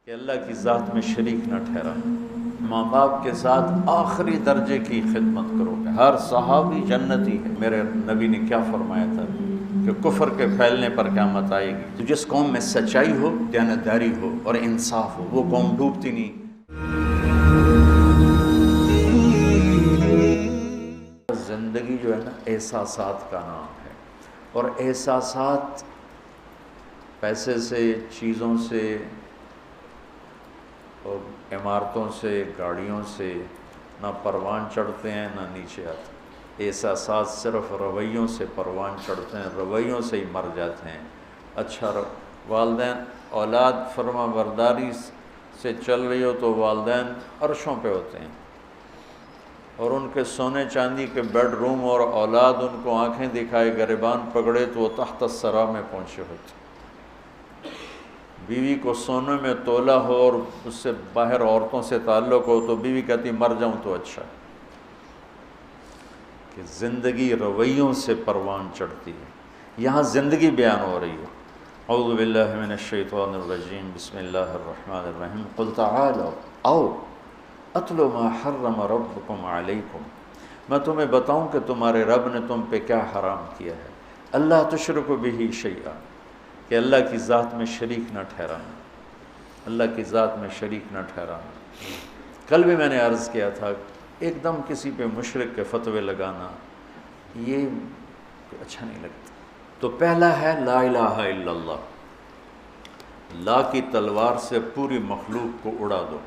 کہ اللہ کی ذات میں شریک نہ ٹھہرانا، ماں باپ کے ساتھ آخری درجے کی خدمت کرو گے۔ ہر صحابی جنتی ہے۔ میرے نبی نے کیا فرمایا تھا کہ کفر کے پھیلنے پر قیامت آئے گی تو جس قوم میں سچائی ہو، دیانتداری ہو اور انصاف ہو، وہ قوم ڈوبتی نہیں۔ زندگی جو ہے نا احساسات کا نام ہے، اور احساسات پیسے سے، چیزوں سے اور عمارتوں سے، گاڑیوں سے نہ پروان چڑھتے ہیں نہ نیچے آتے۔ احساسات صرف رویوں سے پروان چڑھتے ہیں، رویوں سے ہی مر جاتے ہیں۔ اچھا والدین، اولاد فرما برداری سے چل رہی ہو تو والدین عرشوں پہ ہوتے ہیں، اور ان کے سونے چاندی کے بیڈ روم اور اولاد ان کو آنکھیں دکھائے گریبان پکڑے تو وہ تحت الثری میں پہنچے ہوتے ہیں۔ بیوی کو سونے میں تولا ہو اور اس سے باہر عورتوں سے تعلق ہو تو بیوی کہتی مر جاؤں تو اچھا ہے۔ کہ زندگی رویوں سے پروان چڑھتی ہے۔ یہاں زندگی بیان ہو رہی ہے۔ اعوذ باللہ من الشیطان الرجیم، بسم اللہ الرحمن الرحیم، قل تعالوا او اتل ما حرم ربکم علیکم، میں تمہیں بتاؤں کہ تمہارے رب نے تم پہ کیا حرام کیا ہے۔ اللہ تشرکوا بہ شیئا، کہ اللہ کی ذات میں شریک نہ ٹھہرانا، اللہ کی ذات میں شریک نہ ٹھہرانا۔ کل بھی میں نے عرض کیا تھا، ایک دم کسی پہ مشرک کے فتوے لگانا یہ اچھا نہیں لگتا۔ تو پہلا ہے لا الہ الا اللہ، لا کی تلوار سے پوری مخلوق کو اڑا دو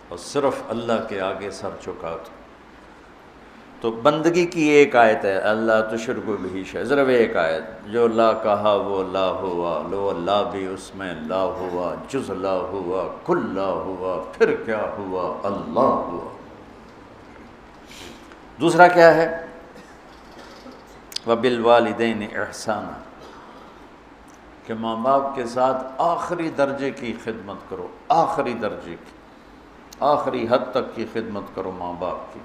اور صرف اللہ کے آگے سر چکا دو۔ تو بندگی کی ایک آیت ہے، اللہ تشرکوا بہ شیئا، صرف ایک آیت، جو لا کہا وہ لا ہوا، لو لا بھی اس میں لا ہوا، جز لا ہوا، کل لا ہوا، پھر کیا ہوا، اللہ ہوا۔ دوسرا کیا ہے؟ وَبِالْوَالِدَيْنِ احسانا، کہ ماں باپ کے ساتھ آخری درجے کی خدمت کرو، آخری درجے کی، آخری حد تک کی خدمت کرو ماں باپ کی۔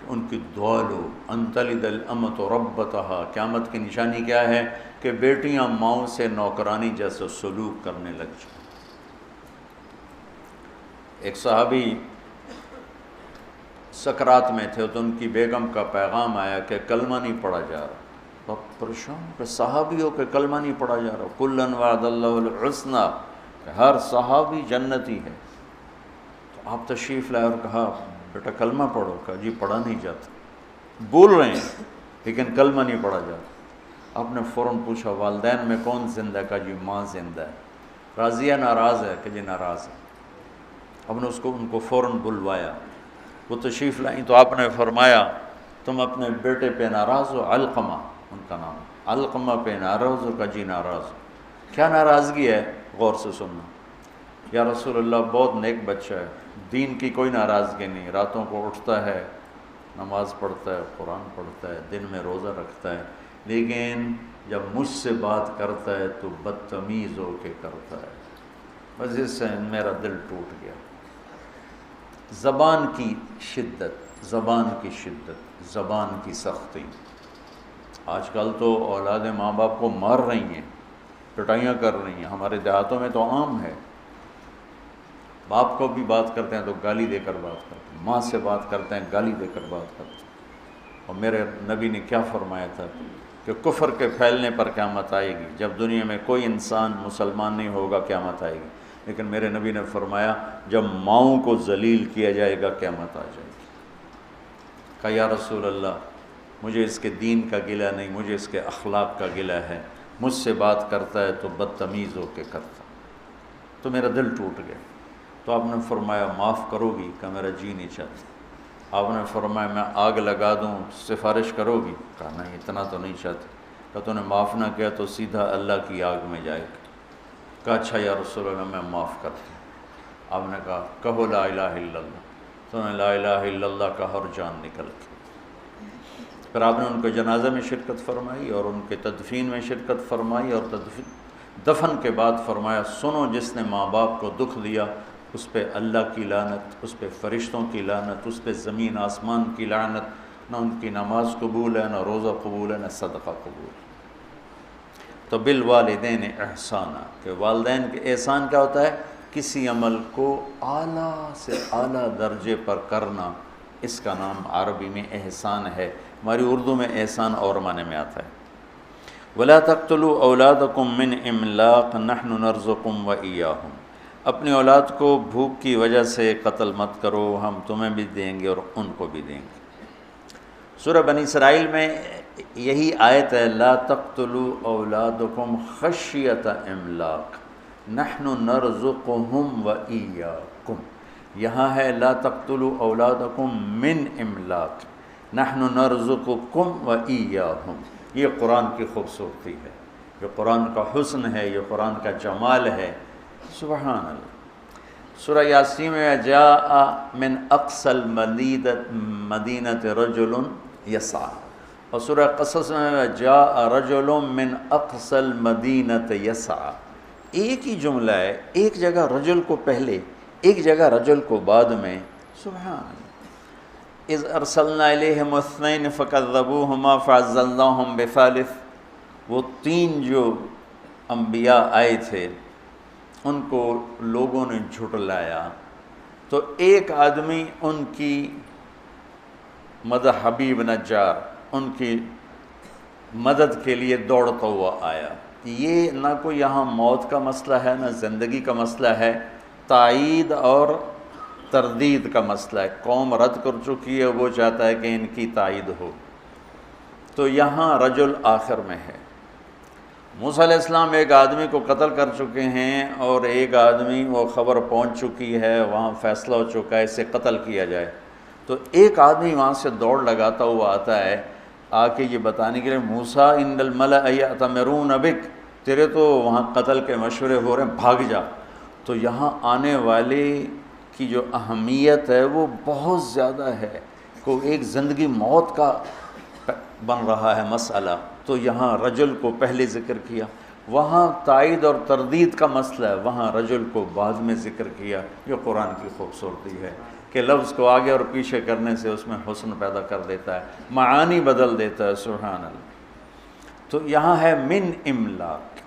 ان کی دعا لو، ان تلد الامۃ ربتہا، قیامت کی نشانی کیا ہے؟ کہ بیٹیاں ماؤں سے نوکرانی جیسے سلوک کرنے لگ جائیں۔ ایک صحابی سکرات میں تھے تو ان کی بیگم کا پیغام آیا کہ کلمہ نہیں پڑھا جا رہا۔ بہت پریشان کہ صحابی ہو کہ کلمہ نہیں پڑھا جا رہا، کلاً وعد اللہ الحسنی، کہ ہر صحابی جنتی ہے۔ تو آپ تشریف لائے اور کہا بیٹا کلمہ پڑھو، کہا جی پڑھا نہیں جاتا، بول رہے ہیں لیکن کلمہ نہیں پڑھا جاتا۔ آپ نے فوراً پوچھا والدین میں کون زندہ ہے؟ کہا جی ماں زندہ ہے۔ راضی ہے ناراض ہے؟ کہ جی ناراض ہے۔ آپ نے ان کو فوراً بلوایا، وہ تشریف لائیں تو آپ نے فرمایا تم اپنے بیٹے پہ ناراض ہو؟ علقمہ ان کا نام، علقمہ پہ ناراض ہو؟ کہ جی ناراض ہو۔ کیا ناراضگی ہے؟ غور سے سننا۔ یا رسول اللہ بہت نیک بچہ ہے، دین کی کوئی ناراضگی نہیں، راتوں کو اٹھتا ہے، نماز پڑھتا ہے، قرآن پڑھتا ہے، دن میں روزہ رکھتا ہے، لیکن جب مجھ سے بات کرتا ہے تو بدتمیز ہو کے کرتا ہے، بس اس سے میرا دل ٹوٹ گیا۔ زبان کی شدت، زبان کی شدت، زبان کی سختی۔ آج کل تو اولادیں ماں باپ کو مار رہی ہیں، پٹائیاں کر رہی ہیں، ہمارے دیہاتوں میں تو عام ہے۔ باپ کو بھی بات کرتے ہیں تو گالی دے کر بات کرتے ہیں، ماں سے بات کرتے ہیں گالی دے کر بات کرتے ہیں۔ اور میرے نبی نے کیا فرمایا تھا کہ کفر کے پھیلنے پر قیامت آئے گی، جب دنیا میں کوئی انسان مسلمان نہیں ہوگا قیامت آئے گی، لیکن میرے نبی نے فرمایا جب ماؤں کو ذلیل کیا جائے گا قیامت آ جائے گی۔ کہا یا رسول اللہ مجھے اس کے دین کا گلہ نہیں، مجھے اس کے اخلاق کا گلہ ہے، مجھ سے بات کرتا ہے تو بدتمیز ہو کے کرتا، تو میرا دل ٹوٹ گیا۔ تو آپ نے فرمایا معاف کرو گی؟ کہ میرا جی نہیں چاہتا۔ آپ نے فرمایا میں آگ لگا دوں سفارش کرو گی؟ کہا نہیں اتنا تو نہیں چاہتے۔ کہ تو نے معاف نہ کیا تو سیدھا اللہ کی آگ میں جائے گا۔ کہا اچھا یا رسول اللہ میں معاف کرتا ہوں۔ آپ نے کہا کہو لا الہ الا اللہ، تو نے لا الہ الا اللہ کہا اور جان نکل گئی۔ پھر آپ نے ان کے جنازہ میں شرکت فرمائی اور ان کے تدفین میں شرکت فرمائی، اور دفن کے بعد فرمایا سنو جس نے ماں باپ کو دکھ دیا اس پہ اللہ کی لعنت، اس پہ فرشتوں کی لعنت، اس پہ زمین آسمان کی لعنت، نہ ان کی نماز قبول ہے، نہ روزہ قبول ہے، نہ صدقہ قبول ہے۔ تو بالوالدین احسانا، کہ والدین کے احسان کیا ہوتا ہے؟ کسی عمل کو اعلیٰ سے اعلیٰ درجے پر کرنا، اس کا نام عربی میں احسان ہے۔ ہماری اردو میں احسان اور معنی میں آتا ہے۔ وَلَا تَقْتُلُوا أَوْلَادَكُم مِّنْ إِمْلَاقٍ نَحْنُ نَرْزُقُكُمْ وَإِيَّاهُمْ، اپنی اولاد کو بھوک کی وجہ سے قتل مت کرو، ہم تمہیں بھی دیں گے اور ان کو بھی دیں گے۔ سورہ بنی اسرائیل میں یہی آیت ہے، لا تقتلوا اولادکم خشیۃ املاق نحن نرزقهم وإیاکم، یہاں ہے لا تقتلوا اولادکم من املاق نحن نرزقکم وإیاہم۔ یہ قرآن کی خوبصورتی ہے، یہ قرآن کا حسن ہے، یہ قرآن کا جمال ہے، سبحان اللہ۔ سورہ یاسین میں جاء من اقصى المدینۃ رجل یسعی، اور سورہ قصص میں جاء رجل من اقصى المدینۃ یسعی۔ ایک ہی جملہ ہے، ایک جگہ رجل کو پہلے، ایک جگہ رجل کو بعد میں، سبحان اللہ۔ اذ ارسلنا الیہم اثنین فکذبوہما فعزلناہم بثالث، وہ تین جو انبیاء آئے تھے ان کو لوگوں نے جھٹلایا، تو ایک آدمی ان کی مدد، حبیب نجار، ان کی مدد کے لیے دوڑتا ہوا آیا۔ یہ نہ کوئی یہاں موت کا مسئلہ ہے نہ زندگی کا مسئلہ ہے، تائید اور تردید کا مسئلہ ہے۔ قوم رد کر چکی ہے، وہ چاہتا ہے کہ ان کی تائید ہو، تو یہاں رجل آخر میں ہے۔ موسیٰ علیہ السلام ایک آدمی کو قتل کر چکے ہیں، اور ایک آدمی، وہ خبر پہنچ چکی ہے، وہاں فیصلہ ہو چکا ہے اسے قتل کیا جائے، تو ایک آدمی وہاں سے دوڑ لگاتا ہوا آتا ہے، آ کے یہ بتانے کے لیے موسیٰ ان الملأ یأتمرون بک، تیرے تو وہاں قتل کے مشورے ہو رہے ہیں، بھاگ جا۔ تو یہاں آنے والے کی جو اہمیت ہے وہ بہت زیادہ ہے، کوئی ایک زندگی موت کا بن رہا ہے مسئلہ، تو یہاں رجل کو پہلے ذکر کیا، وہاں تائید اور تردید کا مسئلہ ہے، وہاں رجل کو بعد میں ذکر کیا۔ یہ قرآن کی خوبصورتی ہے کہ لفظ کو آگے اور پیچھے کرنے سے اس میں حسن پیدا کر دیتا ہے، معانی بدل دیتا ہے، سبحان اللہ۔ تو یہاں ہے من املاق،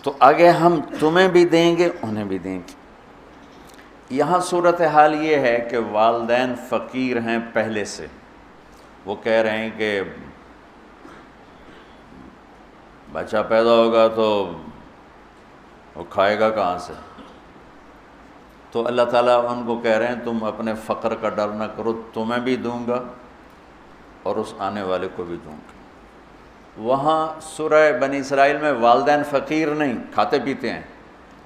تو آگے ہم تمہیں بھی دیں گے انہیں بھی دیں گے۔ یہاں صورتحال یہ ہے کہ والدین فقیر ہیں پہلے سے، وہ کہہ رہے ہیں کہ بچہ پیدا ہوگا تو وہ کھائے گا کہاں سے، تو اللہ تعالیٰ ان کو کہہ رہے ہیں تم اپنے فقر کا ڈر نہ کرو، تمہیں بھی دوں گا اور اس آنے والے کو بھی دوں گا۔ وہاں سورہ بنی اسرائیل میں والدین فقیر نہیں، کھاتے پیتے ہیں،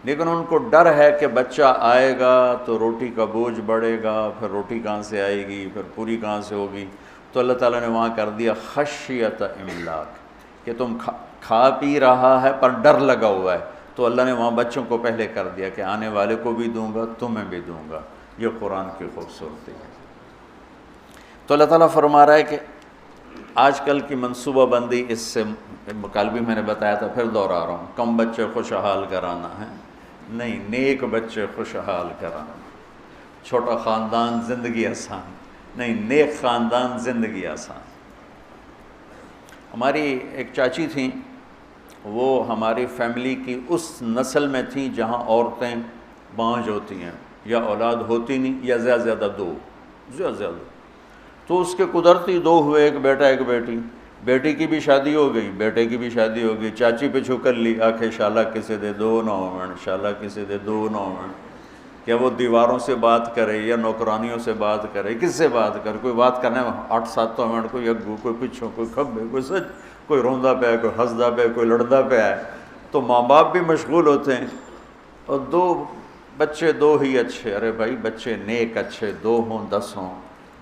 لیکن ان کو ڈر ہے کہ بچہ آئے گا تو روٹی کا بوجھ بڑھے گا، پھر روٹی کہاں سے آئے گی، پھر پوری کہاں سے ہوگی، تو اللہ تعالیٰ نے وہاں کر دیا خشیۃ املاق، کہ تم کھا پی رہا ہے پر ڈر لگا ہوا ہے، تو اللہ نے وہاں بچوں کو پہلے کر دیا کہ آنے والے کو بھی دوں گا، تمہیں بھی دوں گا۔ یہ قرآن کی خوبصورتی ہے۔ تو اللہ تعالیٰ فرما رہا ہے کہ آج کل کی منصوبہ بندی، اس سے کل بھی میں نے بتایا تھا، پھر دوہرا رہا ہوں، کم بچے خوشحال کرانا ہے نہیں، نیک بچے خوشحال کرانا، چھوٹا خاندان زندگی آسان نہیں، نیک خاندان زندگی آسان۔ ہماری ایک چاچی تھیں، وہ ہماری فیملی کی اس نسل میں تھیں جہاں عورتیں بانجھ ہوتی ہیں، یا اولاد ہوتی نہیں، یا زیادہ زیادہ دو، زیادہ، تو اس کے قدرتی دو ہوئے، ایک بیٹا ایک بیٹی، بیٹی کی بھی شادی ہو گئی، بیٹے کی بھی شادی ہو گئی، چاچی پہ چھو کر لی آنکھیں، شالا کسے دے دو نومن، شالا کسے دے دو نومن، کیا وہ دیواروں سے بات کرے یا نوکرانیوں سے بات کرے، کس سے بات کرے، کوئی بات کرنے میں 8-7 منٹ، کوئی اگو، کوئی پچھوں، کوئی کھبے، کوئی سچ، کوئی روندا پہ ہے، کوئی ہنسدا پہ ہے، کوئی لڑدا پہ ہے، تو ماں باپ بھی مشغول ہوتے ہیں، اور دو بچے دو ہی اچھے، ارے بھائی بچے نیک اچھے 2 ہوں 10 ہوں،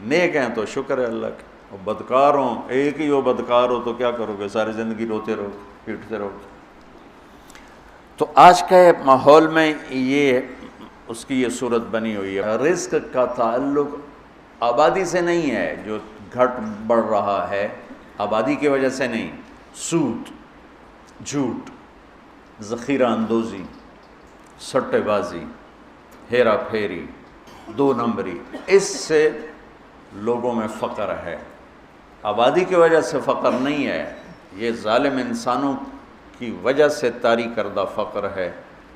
نیک ہیں تو شکر ہے اللہ کا، اور بدکار ہوں، ایک ہی ہو بدکار ہو تو کیا کرو گے، ساری زندگی روتے رہو، پیٹتے رہو۔ تو آج کے ماحول میں یہ اس کی یہ صورت بنی ہوئی ہے۔ رزق کا تعلق آبادی سے نہیں ہے، جو گھٹ بڑھ رہا ہے آبادی کی وجہ سے نہیں، سود، جھوٹ، ذخیرہ اندوزی، سٹے بازی، ہیرا پھیری، 2 نمبری، اس سے لوگوں میں فقر ہے۔ آبادی کی وجہ سے فقر نہیں ہے، یہ ظالم انسانوں کی وجہ سے طاری کردہ فقر ہے۔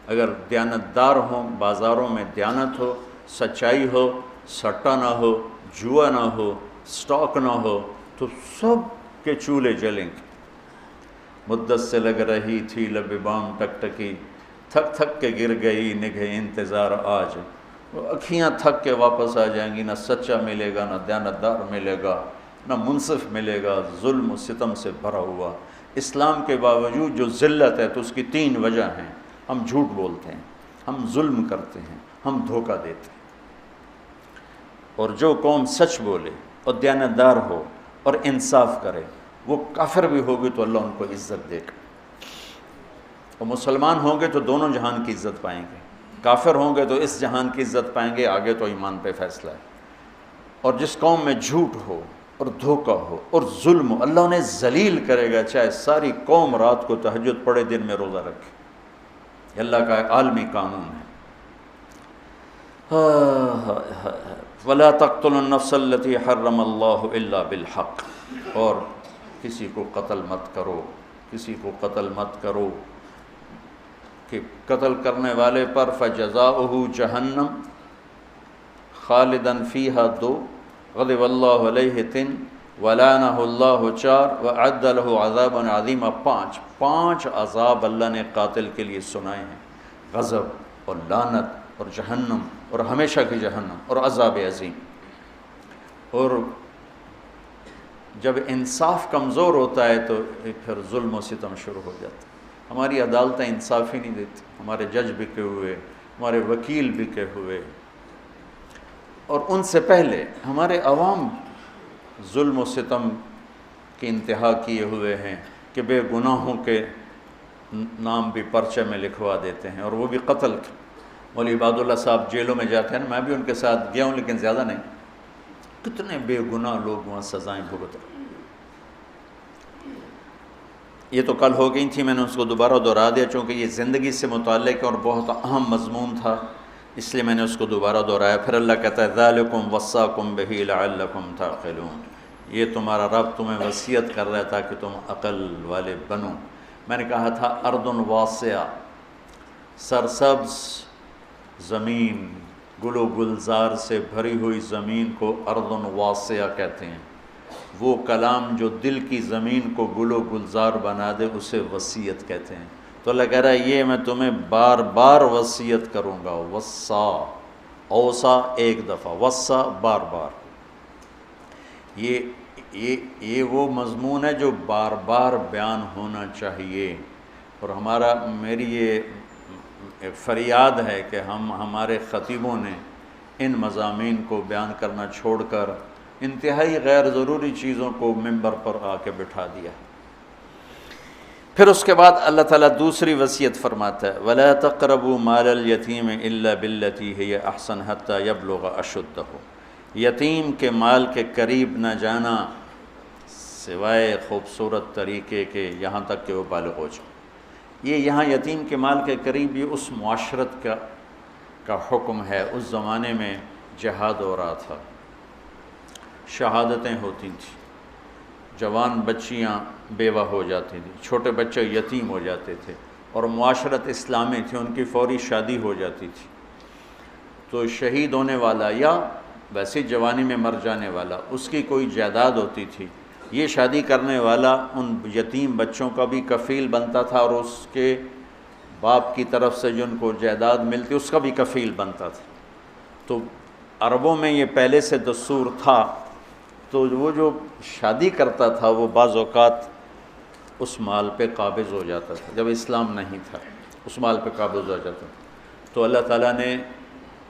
اگر دیانتدار ہوں، بازاروں میں دیانت ہو، سچائی ہو، سٹا نہ ہو، جوا نہ ہو، سٹاک نہ ہو، تو سب کے چولہے جلیں گے۔ مدت سے لگ رہی تھی لب بام ٹکٹکی، تھک تھک کے گر گئی نگہ انتظار آج۔ وہ اکھیاں تھک کے واپس آ جائیں گی، نہ سچا ملے گا، نہ دیانتدار ملے گا، نہ منصف ملے گا، ظلم و ستم سے بھرا ہوا۔ اسلام کے باوجود جو ذلت ہے تو اس کی 3 وجہ ہیں۔ ہم جھوٹ بولتے ہیں، ہم ظلم کرتے ہیں، ہم دھوکہ دیتے ہیں۔ اور جو قوم سچ بولے اور دیانتدار ہو اور انصاف کرے، وہ کافر بھی ہوگی تو اللہ ان کو عزت دے گا، اور مسلمان ہوں گے تو دونوں جہان کی عزت پائیں گے، کافر ہوں گے تو اس جہان کی عزت پائیں گے، آگے تو ایمان پہ فیصلہ ہے۔ اور جس قوم میں جھوٹ ہو اور دھوکہ ہو اور ظلم ہو، اللہ انہیں ذلیل کرے گا، چاہے ساری قوم رات کو تہجد پڑھے دن میں روزہ رکھے۔ یہ اللہ کا ایک عالمی قانون ہے۔ وَلَا تَقْتُلُوا النَّفْسَ الَّتِي حَرَّمَ اللَّهُ إِلَّا بِالْحَقِّ، اور کسی کو قتل مت کرو، کسی کو قتل مت کرو، کہ قتل کرنے والے پر فَجَزَاؤُهُ جَهَنَّمْ خَالِدًا فِيهَا 2، غضب اللہ علیہ 3، وَلَعَنَهُ اللَّهُ 4، وَأَعَدَّ لَهُ عَذَابًا عَظِيمًا 5 عذاب اللہ نے قاتل کے لیے سنائے ہیں، غضب اور لعنت اور جہنم اور ہمیشہ کی جہنم اور عذاب عظیم۔ اور جب انصاف کمزور ہوتا ہے تو پھر ظلم و ستم شروع ہو جاتا ہے۔ ہماری عدالتیں انصاف ہی نہیں دیتی، ہمارے جج بکے ہوئے، ہمارے وکیل بکے ہوئے، اور ان سے پہلے ہمارے عوام ظلم و ستم کی انتہا کیے ہوئے ہیں کہ بے گناہوں کے نام بھی پرچے میں لکھوا دیتے ہیں، اور وہ بھی قتل کے۔ مولوی عباد اللہ صاحب جیلوں میں جاتے ہیں، میں بھی ان کے ساتھ گیا ہوں لیکن زیادہ نہیں، کتنے بے گناہ لوگ وہاں سزائیں بھگت رہے۔ یہ تو کل ہو گئی تھی، میں نے اس کو دوبارہ دہرا دیا چونکہ یہ زندگی سے متعلق اور بہت اہم مضمون تھا، اس لیے میں نے اس کو دوبارہ دہرایا۔ پھر اللہ کہتا ہے ذَلِكُمْ وَصَّاكُمْ بِهِ لَعَلَّكُمْ تَعْقِلُونَ، یہ تمہارا رب تمہیں وصیت کر رہا ہے تاکہ تم عقل والے بنو۔ میں نے کہا تھا اردن واسعہ، سرسبز زمین، گل و گلزار سے بھری ہوئی زمین کو اردن واسعہ کہتے ہیں۔ وہ کلام جو دل کی زمین کو گل و گلزار بنا دے اسے وصیت کہتے ہیں۔ تو اللہ کہہ رہا ہے یہ میں تمہیں بار بار وصیت کروں گا۔ وصا، اوصا ایک دفعہ، وصا بار بار۔ یہ وہ مضمون ہے جو بار بار بیان ہونا چاہیے، اور میری یہ فریاد ہے کہ ہمارے خطیبوں نے ان مضامین کو بیان کرنا چھوڑ کر انتہائی غیر ضروری چیزوں کو منبر پر آ کے بٹھا دیا۔ پھر اس کے بعد اللہ تعالیٰ دوسری وصیت فرماتا ہے وَلَا تَقْرَبُوا مَالَ الْيَتِيمِ إِلَّا بِالَّتِي هِيَ أَحْسَنُ حَتَّى يَبْلُغَ أَشُدَّهُ، یتیم کے مال کے قریب نہ جانا سوائے خوبصورت طریقے کے یہاں تک کہ وہ بالغ ہو جائے۔ یہ یہاں یتیم کے مال کے قریب یہ اس معاشرت کا حکم ہے۔ اس زمانے میں جہاد ہو رہا تھا، شہادتیں ہوتی تھیں، جوان بچیاں بیوہ ہو جاتی تھیں، چھوٹے بچے یتیم ہو جاتے تھے، اور معاشرت اسلامی تھی، ان کی فوری شادی ہو جاتی تھی۔ تو شہید ہونے والا یا ویسی جوانی میں مر جانے والا، اس کی کوئی جائیداد ہوتی تھی، یہ شادی کرنے والا ان یتیم بچوں کا بھی کفیل بنتا تھا، اور اس کے باپ کی طرف سے جن کو جائیداد ملتی اس کا بھی کفیل بنتا تھا۔ تو عربوں میں یہ پہلے سے دستور تھا، تو وہ جو شادی کرتا تھا وہ بعض اوقات اس مال پہ قابض ہو جاتا تھا، جب اسلام نہیں تھا اس مال پہ قابض ہو جاتا تھا۔ تو اللہ تعالیٰ نے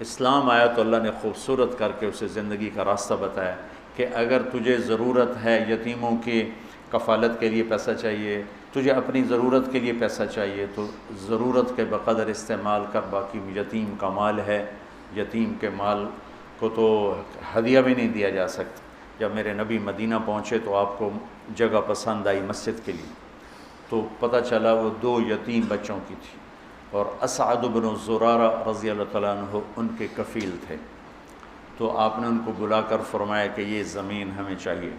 اسلام آیا تو اللہ نے خوبصورت کر کے اسے زندگی کا راستہ بتایا کہ اگر تجھے ضرورت ہے، یتیموں کی کفالت کے لیے پیسہ چاہیے، تجھے اپنی ضرورت کے لیے پیسہ چاہیے، تو ضرورت کے بقدر استعمال کر، باقی یتیم کا مال ہے، یتیم کے مال کو تو ہدیہ بھی نہیں دیا جا سکتا۔ جب میرے نبی مدینہ پہنچے تو آپ کو جگہ پسند آئی مسجد کے لیے، تو پتہ چلا وہ 2 یتیم بچوں کی تھی، اور اسعد بن زرارہ رضی اللہ تعالیٰ عنہ ان کے کفیل تھے۔ تو آپ نے ان کو بلا کر فرمایا کہ یہ زمین ہمیں چاہیے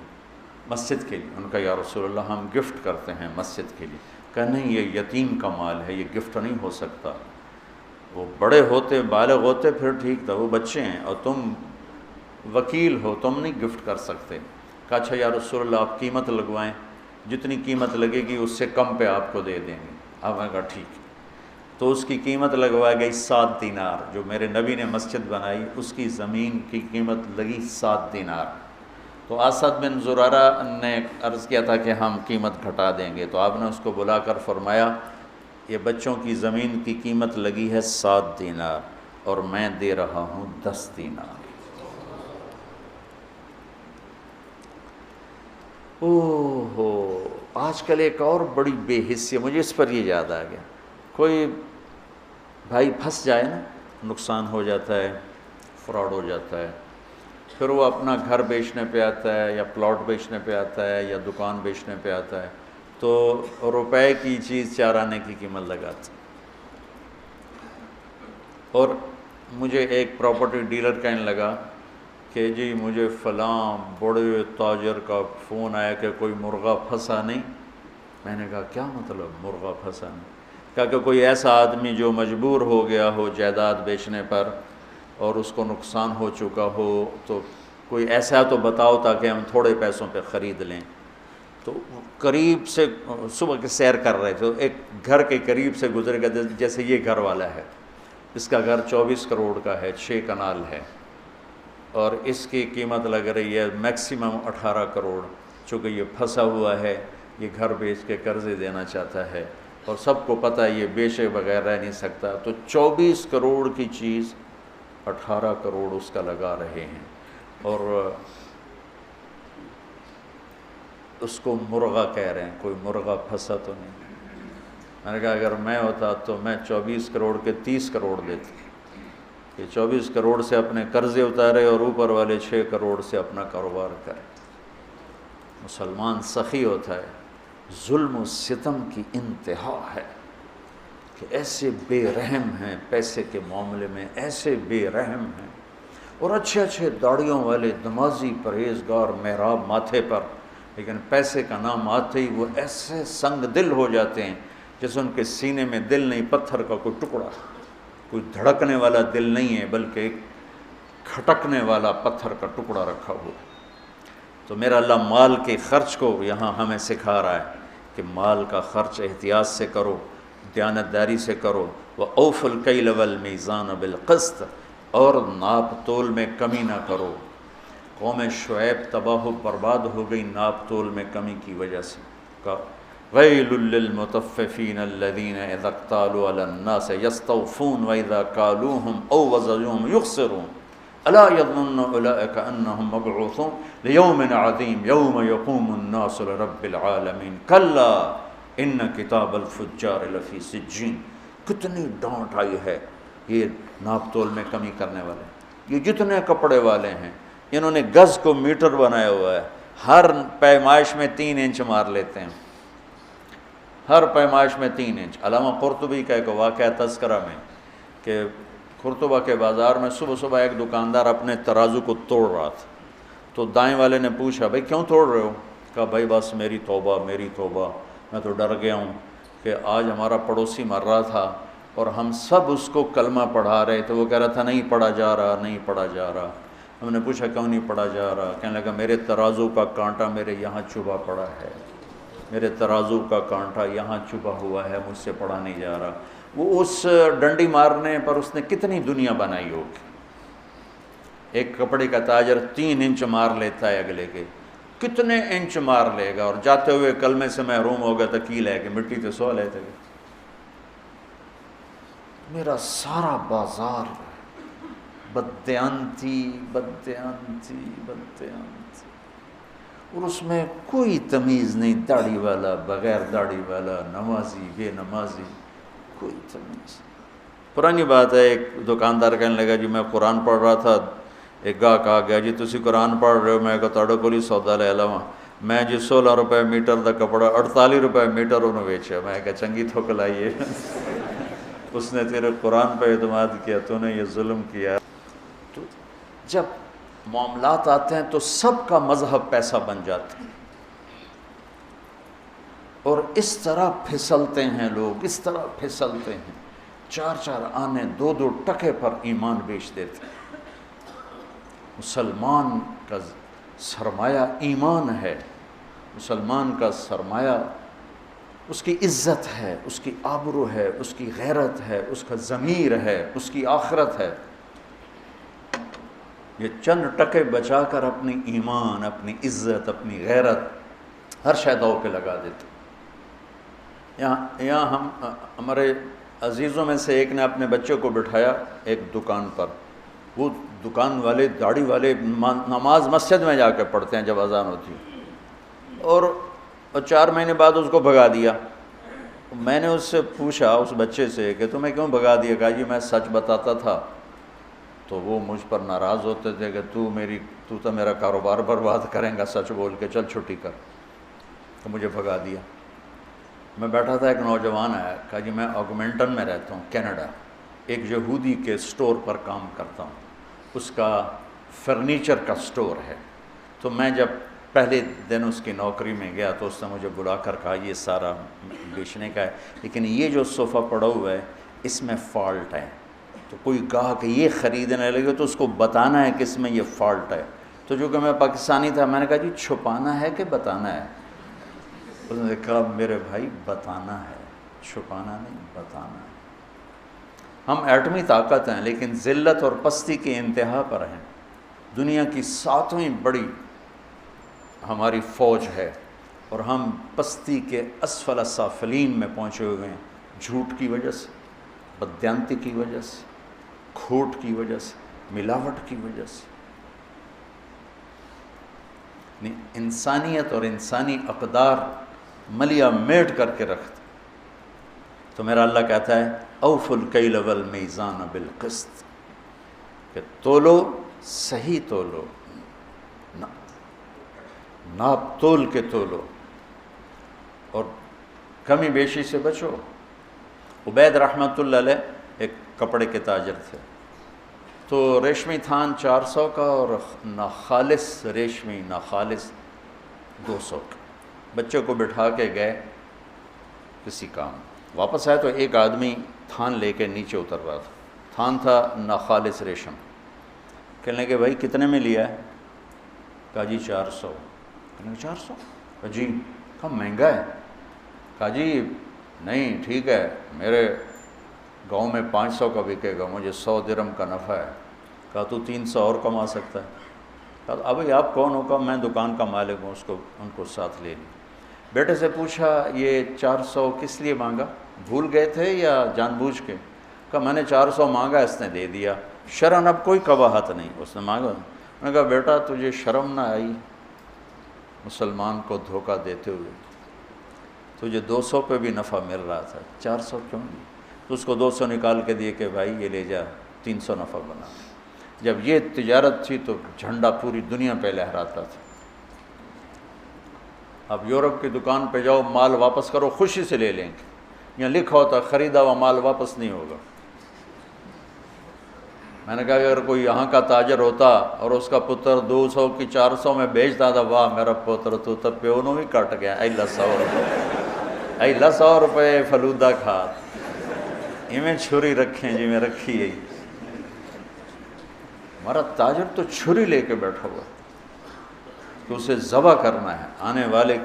مسجد کے لیے۔ ان کا یا رسول اللہ ہم گفٹ کرتے ہیں مسجد کے لیے۔ کہا نہیں، یہ یتیم کا مال ہے، یہ گفٹ نہیں ہو سکتا۔ وہ بڑے ہوتے بالغ ہوتے پھر ٹھیک تھا، وہ بچے ہیں اور تم وکیل ہو، تم نہیں گفٹ کر سکتے۔ کہا اچھا یا رسول اللہ آپ قیمت لگوائیں، جتنی قیمت لگے گی اس سے کم پہ آپ کو دے دیں گے۔ آپ نے کہا ٹھیک ہے۔ تو اس کی قیمت لگوائی گئی 7 دینار، جو میرے نبی نے مسجد بنائی اس کی زمین کی قیمت لگی 7 دینار۔ تو اسد بن زرارہ نے عرض کیا تھا کہ ہم قیمت گھٹا دیں گے، تو آپ نے اس کو بلا کر فرمایا یہ بچوں کی زمین کی قیمت لگی ہے 7 دینار اور میں دے رہا ہوں 10 دینار۔ اوہ ہو، آج کل ایک اور بڑی بے حسی، مجھے اس پر یہ یاد آ گیا، کوئی بھائی پھنس جائے نا، نقصان ہو جاتا ہے، فراڈ ہو جاتا ہے، پھر وہ اپنا گھر بیچنے پہ آتا ہے یا پلاٹ بیچنے پہ آتا ہے یا دکان بیچنے پہ آتا ہے تو روپے کی چیز 4 آنے کی قیمت لگاتا ہے۔ اور مجھے ایک پراپرٹی ڈیلر کہنے لگا کہ جی مجھے فلاں بڑے تاجر کا فون آیا کہ کوئی مرغہ پھنسا نہیں۔ میں نے کہا کیا مطلب مرغہ پھنسا نہیں؟ کہا کہ کوئی ایسا آدمی جو مجبور ہو گیا ہو جائیداد بیچنے پر اور اس کو نقصان ہو چکا ہو، تو کوئی ایسا تو بتاؤ تاکہ ہم تھوڑے پیسوں پہ خرید لیں۔ تو قریب سے صبح کے سیر کر رہے تھے، ایک گھر کے قریب سے گزر گیا، جیسے یہ گھر والا ہے، اس کا گھر 24 کروڑ کا ہے، 6 کنال ہے اور اس کی قیمت لگ رہی ہے میکسیمم 18 کروڑ۔ چونکہ یہ پھنسا ہوا ہے، یہ گھر بیچ کے قرضے دینا چاہتا ہے اور سب کو پتہ ہے یہ بیچے بغیر رہ نہیں سکتا، تو 24 کروڑ کی چیز 18 کروڑ اس کا لگا رہے ہیں اور اس کو مرغہ کہہ رہے ہیں۔ کوئی مرغہ پھنسا تو نہیں۔ میں نے کہا اگر میں ہوتا تو میں 24 کروڑ کے 30 کروڑ دیتا کہ 24 کروڑ سے اپنے قرضے اتارے اور اوپر والے 6 کروڑ سے اپنا کاروبار کرے۔ مسلمان سخی ہوتا ہے، ظلم و ستم کی انتہا ہے کہ ایسے بے رحم ہیں، پیسے کے معاملے میں ایسے بے رحم ہیں، اور اچھے اچھے داڑھیوں والے نمازی پرہیزگار محراب ماتھے پر، لیکن پیسے کا نام آتے ہی وہ ایسے سنگ دل ہو جاتے ہیں جیسے ان کے سینے میں دل نہیں، پتھر کا کوئی ٹکڑا، کوئی دھڑکنے والا دل نہیں ہے بلکہ ایک کھٹکنے والا پتھر کا ٹکڑا رکھا ہوا ہے۔ تو میرا اللہ مال کے خرچ کو یہاں ہمیں سکھا رہا ہے کہ مال کا خرچ احتیاط سے کرو، دیانتداری سے کرو، وَأَوْفُوا الْكَيْلَ وَالْمِيزَانَ بِالْقِسْطِ، اور ناپ تول میں کمی نہ کرو۔ قوم شعیب تباہ و برباد ہو گئی ناپ تول میں کمی کی وجہ سے۔ وَيْلٌ لِّلْمُطَفِّفِينَ الَّذِينَ إِذَا اكْتَالُوا عَلَى النَّاسِ يَسْتَوْفُونَ وَإِذَا كَالُوهُمْ أَوْ وَزَنُوهُمْ يُخْسِرُونَ أَلَا يَظُنُّ أُولَٰئِكَ أَنَّهُمْ مَبْعُوثُونَ لِيَوْمٍ عَظِيمٍ يَوْمَ يَقُومُ النَّاسُ لِرَبِّ الْعَالَمِينَ كَلَّا إِنَّ كِتَابَ الْفُجَّارِ لَفِي سِجِّينٍ۔ کتنی ڈانٹ آئی ہے یہ ناپ تول میں کمی کرنے والے، یہ جتنے کپڑے والے ہیں انہوں نے گز کو میٹر بنایا ہوا ہے، ہر پیمائش میں 3 انچ مار لیتے ہیں، ہر پیمائش میں 3 انچ۔ علامہ قرطبی کا ایک واقعہ تذکرہ میں کہ قرطبہ کے بازار میں صبح صبح ایک دکاندار اپنے ترازو کو توڑ رہا تھا، تو دائیں والے نے پوچھا بھائی کیوں توڑ رہے ہو؟ کہا بھائی بس میری توبہ میری توبہ، میں تو ڈر گیا ہوں کہ آج ہمارا پڑوسی مر رہا تھا اور ہم سب اس کو کلمہ پڑھا رہے تھے، وہ کہہ رہا تھا نہیں پڑھا جا رہا نہیں پڑھا جا رہا۔ ہم نے پوچھا کیوں نہیں پڑھا جا رہا؟ کہنے لگا میرے ترازو کا کانٹا میرے یہاں چبھا پڑا ہے، میرے ترازو کا کانٹا یہاں چبھا ہوا ہے، مجھ سے پڑھا نہیں جا رہا۔ وہ اس ڈنڈی مارنے پر اس نے کتنی دنیا بنائی ہوگی۔ ایک کپڑے کا تاجر 3 انچ مار لیتا ہے اگلے کے، کتنے انچ مار لے گا، اور جاتے ہوئے کلمے سے محروم ہوگا تو کی لے کے مٹی تو سو لیتے گا۔ میرا سارا بازار بددیانتی بددیانتی بددیانتی، اور اس میں کوئی تمیز نہیں، داڑھی والا بغیر داڑھی والا، نمازی بے نمازی، کوئی تمیز۔ پرانی بات ہے، ایک دکاندار کہنے لگا جی میں قرآن پڑھ رہا تھا، ایک گاہک آ گیا جی تسی قرآن پڑھ رہے ہو؟ میں کہا تاڑے کول ہی سودا لے لواں۔ میں جی 16 روپے میٹر دا کپڑا 48 روپے میٹر انہوں بیچا۔ میں کہا چنگی تھوک لائیے، اس نے تیرے قرآن پہ اعتماد کیا، تو نے یہ ظلم کیا۔ تو جب معاملات آتے ہیں تو سب کا مذہب پیسہ بن جاتا ہے، اور اس طرح پھسلتے ہیں لوگ، اس طرح پھسلتے ہیں 4 آنے 2 ٹکے پر ایمان بیچ دیتے۔ مسلمان کا سرمایہ ایمان ہے، مسلمان کا سرمایہ اس کی عزت ہے، اس کی آبرو ہے، اس کی غیرت ہے، اس کا ضمیر ہے، اس کی آخرت ہے۔ یہ چند ٹکے بچا کر اپنی ایمان، اپنی عزت، اپنی غیرت ہر شے داؤ پہ لگا دیتے۔ یہاں ہم ہمارے عزیزوں میں سے ایک نے اپنے بچے کو بٹھایا ایک دکان پر، وہ دکان والے داڑھی والے نماز مسجد میں جا کے پڑھتے ہیں جب اذان ہوتی ہے، اور 4 مہینے بعد اس کو بھگا دیا۔ میں نے اس سے پوچھا اس بچے سے کہ تمہیں کیوں بھگا دیا؟ کہا جی میں سچ بتاتا تھا تو وہ مجھ پر ناراض ہوتے تھے کہ تو تو میرا کاروبار برباد کریں گا سچ بول کے، چل چھٹی کر، تو مجھے بھگا دیا۔ میں بیٹھا تھا، ایک نوجوان آیا، کہا جی میں آگمنٹن میں رہتا ہوں کینیڈا، ایک یہودی کے سٹور پر کام کرتا ہوں، اس کا فرنیچر کا سٹور ہے۔ تو میں جب پہلے دن اس کی نوکری میں گیا تو اس نے مجھے بلا کر کہا یہ سارا بیچنے کا ہے، لیکن یہ جو صوفہ پڑا ہوا ہے اس میں فالٹ ہے، تو کوئی گاہک یہ خریدنے لگے تو اس کو بتانا ہے کہ اس میں یہ فالٹ ہے۔ تو جو کہ میں پاکستانی تھا، میں نے کہا جی چھپانا ہے کہ بتانا ہے؟ اس نے کہا میرے بھائی بتانا ہے، چھپانا نہیں، بتانا ہے۔ ہم ایٹمی طاقت ہیں لیکن ذلت اور پستی کی انتہا پر ہیں۔ دنیا کی 7ویں بڑی ہماری فوج ہے اور ہم پستی کے اسفل السافلین میں پہنچے ہوئے ہیں، جھوٹ کی وجہ سے، بددیانتی کی وجہ سے، کھوٹ کی وجہ سے، ملاوٹ کی وجہ سے۔ انسانیت اور انسانی اقدار ملیا میٹ کر کے رکھتے۔ تو میرا اللہ کہتا ہے اوفوا الکیل والمیزان بالقسط، کہ تولو، صحیح تولو، ناپ تول کے تولو اور کمی بیشی سے بچو۔ عبید رحمۃ اللہ علیہ ایک کپڑے کے تاجر تھے، تو ریشمی تھان 400 کا اور ناخالص ریشمی ناخالص 200 کا۔ بچے کو بٹھا کے گئے کسی کام، واپس آئے تو ایک آدمی تھان لے کے نیچے اتر رہا تھا، تھان تھا ناخالص ریشم۔ کہنے لگے بھائی کتنے میں لیا ہے؟ کہا جی 400۔ کہنے لگے 400؟ کہا جی، کہا مہنگا ہے؟ کہا جی نہیں ٹھیک ہے، میرے گاؤں میں 500 کا بکے گا، مجھے 100 درہم کا نفع ہے۔ کہا تو 300 اور کما سکتا ہے۔ کہا ابھی آپ کون ہو؟ کہا میں دکان کا مالک ہوں۔ ان کو ساتھ لے لی۔ بیٹے سے پوچھا یہ 400 کس لیے مانگا؟ بھول گئے تھے یا جان بوجھ کے؟ کہا میں نے 400 مانگا، اس نے دے دیا، شرعاً اب کوئی قباحت نہیں، اس نے مانگا۔ میں نے کہا بیٹا تجھے شرم نہ آئی مسلمان کو دھوکہ دیتے ہوئے؟ تجھے 200 پہ بھی نفع مل رہا تھا، 400 کیوں نہیں؟ تو اس کو 200 نکال کے دیے کہ بھائی یہ لے جا، 300 نفع بنا۔ جب یہ تجارت تھی تو جھنڈا پوری دنیا پہ لہراتا تھا۔ اب یورپ کی دکان پہ جاؤ، مال واپس کرو، خوشی سے لے لیں گے، یہاں لکھا ہوتا خریدا ہوا مال واپس نہیں ہوگا۔ میں نے کہا اگر کوئی یہاں کا تاجر ہوتا اور اس کا پتر 200 کی 400 میں بیچتا تھا، واہ میرا پتر تو تب پیونوں بھی کٹ گیا، ایلا 100 روپے، ایلا 100 روپے فلودہ کھا، میں چھری رکھیں جی میں رکھی ہے۔ ہمارا تاجر تو چھری لے کے بیٹھا ہوا کہ اسے ذبح کرنا ہے۔ آنے والے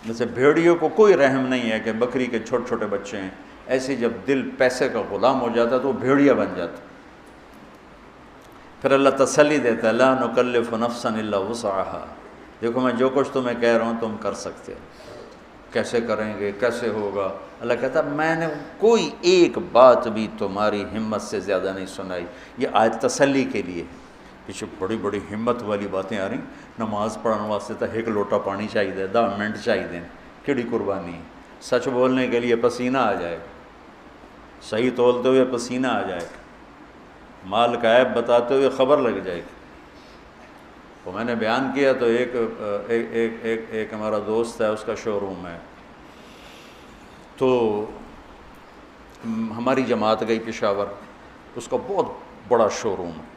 جیسے بھیڑیوں کو کوئی رحم نہیں ہے کہ بکری کے چھوٹے چھوٹے بچے ہیں، ایسے جب دل پیسے کا غلام ہو جاتا ہے تو وہ بھیڑیا بن جاتا۔ پھر اللہ تسلی دیتا ہے لا نکلف نفسا الا وسعها، دیکھو میں جو کچھ تمہیں کہہ رہا ہوں تم کر سکتے ہو، کیسے کریں گے، کیسے ہوگا؟ اللہ کہتا ہے میں نے کوئی ایک بات بھی تمہاری ہمت سے زیادہ نہیں سنائی۔ یہ آیت تسلی کے لیے، پیچھے بڑی بڑی ہمت والی باتیں آ رہی، نماز پڑھنے واسطے تو 1 لوٹا پانی چاہیے، 10 منٹ چاہیے، کیڑی قربانی ہے؟ سچ بولنے کے لیے پسینہ آ جائے گا، صحیح تولتے ہوئے پسینہ آ جائے گا، مال کا عیب بتاتے ہوئے خبر لگ جائے گی۔ تو میں نے بیان کیا تو ایک ہمارا دوست ہے، اس کا شو روم ہے، تو ہماری جماعت گئی پشاور، اس کا بہت بڑا شو روم ہے،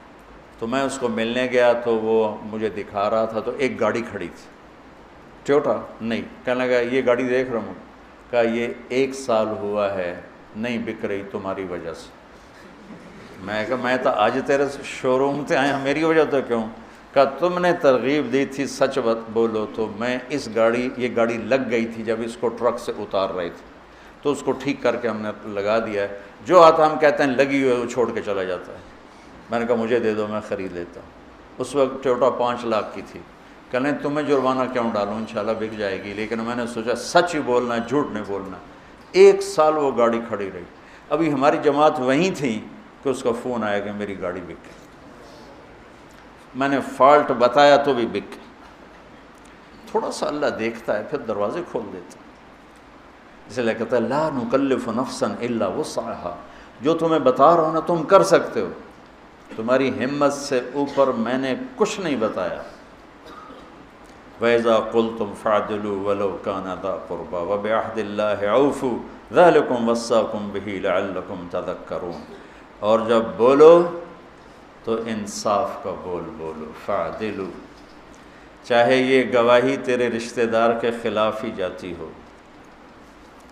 تو میں اس کو ملنے گیا تو وہ مجھے دکھا رہا تھا، تو ایک گاڑی کھڑی تھی ٹویوٹا، نہیں، کہنے لگا یہ گاڑی دیکھ رہا ہوں، کہا یہ 1 سال ہوا ہے نہیں بک رہی تمہاری وجہ سے۔ میں کہا میں تو آج تیرے شو روم سے آیا، میری وجہ تو کیوں؟ کہا تم نے ترغیب دی تھی سچ بولو، تو میں یہ گاڑی لگ گئی تھی جب اس کو ٹرک سے اتار رہے تھے، تو اس کو ٹھیک کر کے ہم نے لگا دیا ہے، جو آتا ہم کہتے ہیں لگی ہوئی ہے وہ چھوڑ کے چلا جاتا ہے۔ میں نے کہا مجھے دے دو، میں خرید لیتا ہوں۔ اس وقت ٹویوٹا 5 لاکھ کی تھی۔ کہنے تمہیں جرمانہ کیوں ڈالوں، انشاءاللہ بک جائے گی، لیکن میں نے سوچا سچ ہی بولنا ہے، جھوٹ نہیں بولنا۔ 1 سال وہ گاڑی کھڑی رہی۔ ابھی ہماری جماعت وہیں تھی کہ اس کا فون آیا کہ میری گاڑی بک گئی۔ میں نے فالٹ بتایا تو بھی بک گئی۔ تھوڑا سا اللہ دیکھتا ہے پھر دروازے کھول دیتا ہے۔ اس لیے کہتا ہے لا نکلف نفسا الا وسعها، جو تمہیں بتا رہا ہوں نا تم کر سکتے ہو، تمہاری ہمت سے اوپر میں نے کچھ نہیں بتایا۔ وَإِذَا قُلْتُمْ فَاعْدِلُوا وَلَوْ كَانَ ذَا قُرْبَىٰ وَبِعَهْدِ اللَّهِ أَوْفُوا ذَلِكُمْ وَصَّاكُمْ بِهِ لَعَلَّكُمْ تَذَكَّرُونَ، اور جب بولو تو انصاف کا بولو، فَاعْدِلُوا، چاہے یہ گواہی تیرے رشتہ دار کے خلاف ہی جاتی ہو،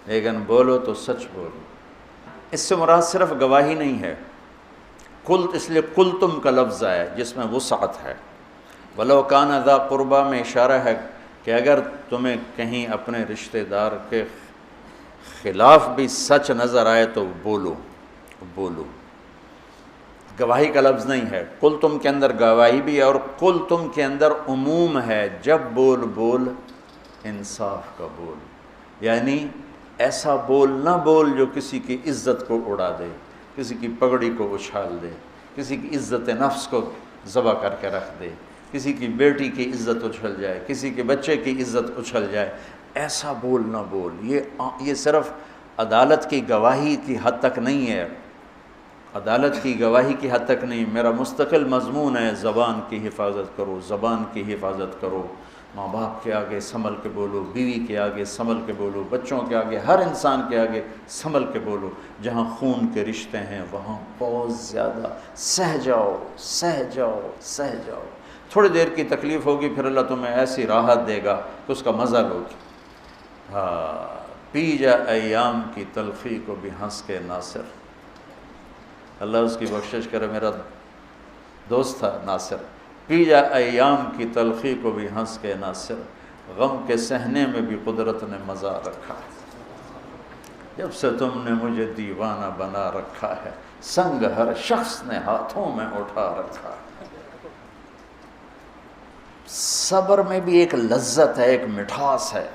لیکن بولو تو سچ بولو۔ اس سے مراد صرف گواہی نہیں ہے، اس لیے قلتم کا لفظ آیا جس میں وسعت ہے۔ وَلَوْ كَانَ ذَا قُرْبَىٰ میں اشارہ ہے کہ اگر تمہیں کہیں اپنے رشتہ دار کے خلاف بھی سچ نظر آئے تو بولو۔ گواہی کا لفظ نہیں ہے، قلتم کے اندر گواہی بھی ہے، اور قلتم کے اندر عموم ہے، جب بول انصاف کا بول، یعنی ایسا بول نہ بول جو کسی کی عزت کو اڑا دے، کسی کی پگڑی کو اچھال دے، کسی کی عزت نفس کو ذبح کر کے رکھ دے، کسی کی بیٹی کی عزت اچھل جائے، کسی کے بچے کی عزت اچھل جائے، ایسا بول نہ بول۔ یہ صرف عدالت کی گواہی کی حد تک نہیں ہے، عدالت کی گواہی کی حد تک نہیں، میرا مستقل مضمون ہے زبان کی حفاظت کرو، زبان کی حفاظت کرو، ماں باپ کے آگے سنبھل کے بولو، بیوی کے آگے سنبھل کے بولو، بچوں کے آگے، ہر انسان کے آگے سنبھل کے بولو۔ جہاں خون کے رشتے ہیں وہاں بہت زیادہ سہ جاؤ، تھوڑی دیر کی تکلیف ہوگی، پھر اللہ تمہیں ایسی راحت دے گا کہ اس کا مزہ لوگی۔ پی جا ایام کی تلخی کو بھی ہنس کے ناصر، اللہ اس کی بخشش کرے، میرا دوست تھا ناصر، پی جا ایام کی تلخی کو بھی ہنس کے ناصر، غم کے سہنے میں بھی قدرت نے مزہ رکھا ہے، جب سے تم نے مجھے دیوانہ بنا رکھا ہے، سنگ ہر شخص نے ہاتھوں میں اٹھا رکھا ہے۔ صبر میں بھی ایک لذت ہے، ایک مٹھاس ہے،